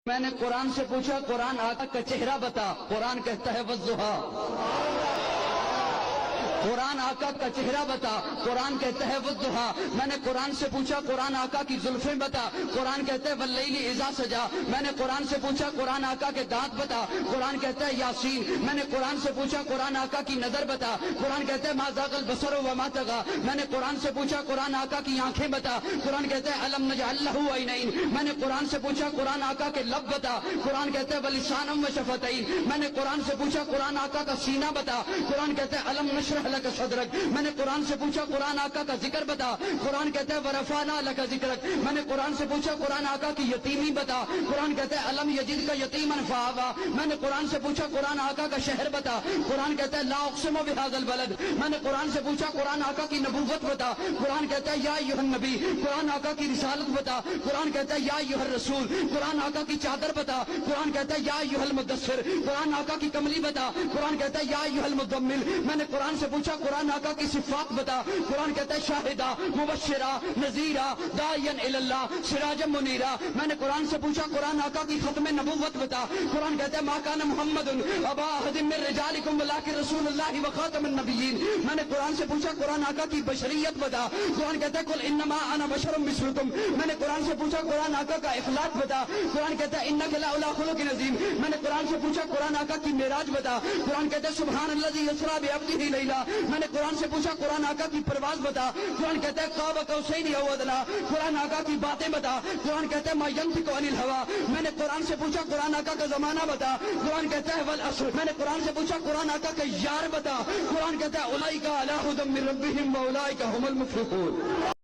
میں نے قرآن سے پوچھا قرآن آقا کا چہرہ بتا، قرآن کہتا ہے والضحیٰ۔ قرآن آقا کا چہرہ بتا، قرآن کہتا ہے والضحیٰ۔ میں نے قرآن سے پوچھا قرآن آقا کی زلفیں بتا، قرآن کہتا ہے واللیل اذا سجا۔ میں نے قرآن سے پوچھا قرآن آقا کے دانت بتا، قرآن کہتا ہے یاسین۔ میں نے قرآن سے پوچھا قرآن آقا کی نظر بتا، قرآن کہتا ہے ما زاغ البصر وما طغى۔ میں نے قرآن سے پوچھا قرآن آقا کی آنکھیں بتا، قرآن کہتا ہے الم نجعل لہ عینین۔ میں نے قرآن سے پوچھا قرآن آقا کے لب بتا، قرآن کہتا ہے ولسانا وشفتین۔ میں نے قرآن سے پوچھا قرآن آقا کا سینہ بتا، قرآن کہتا ہے الم نشرح لک صدرک۔ میں نے قرآن سے پوچھا قرآن آقا کا ذکر بتا، قرآن کہتا ہے ورفعنا لک ذکرک۔ میں نے قرآن سے پوچھا قرآن آقا کی یتیمی بتا، قرآن کہتا ہے الم یجدک یتیما فآویٰ۔ میں نے قرآن سے پوچھا قرآن آقا کا شہر بتا، قرآن کہتا ہے لا اقسم بہذا البلد۔ میں نے قرآن سے پوچھا قرآن آقا کی نبوت بتا، قرآن کہتا ہے یا ایھا النبی۔ قرآن آقا کی رسالت بتا، قرآن کہتا ہے یا ایھا الرسول۔ قرآن آقا کی چادر بتا، قرآن کہتا ہے یا ایھا المدثر۔ قرآن آقا کی کملی بتا، قرآن کہتا ہے یا ایھا المزمل۔ میں نے قرآن سے پوچھا قرآن آقا کی صفات بتا، قرآن کہتا ہے شاہدہ مبشرہ نذیرہ داعیا الی اللہ سراجا منیرا۔ میں نے قرآن سے پوچھا قرآن آقا کی ختم نبوت بتا، قرآن کہتا ہے ما کان محمد ابا احد من رجالکم ولکن رسول اللہ وخاتم النبیین۔ میں نے قرآن سے پوچھا قرآن آقا کی بشریت بتا، قرآن کہتا ہے قل انما انا بشر مثلکم۔ میں نے قرآن سے پوچھا قرآن آقا کا اخلاق بتا، قرآن کہتا ہے انک لعلی خلق عظیم۔ میں نے قرآن سے پوچھا قرآن آقا کی معراج بتا، قرآن کہتا ہے سبحان الذی اسریٰ بعبدہ لیلا۔ میں نے قرآن سے پوچھا قرآن آقا کی پرواز بتا، قرآن کہتا ہے قاب قوسین او ادنیٰ۔ قرآن آقا کی باتیں بتا، قرآن کہتا ہے ما ینطق عن الہویٰ۔ میں نے قرآن سے پوچھا قرآن آقا کا زمانہ بتا، قرآن کہتا ہے والعصر۔ میں نے قرآن سے پوچھا قرآن آقا کا یار بتا، قرآن کہتا ہے اولئک علی ھدی من ربہم واولئک ھم المفلحون۔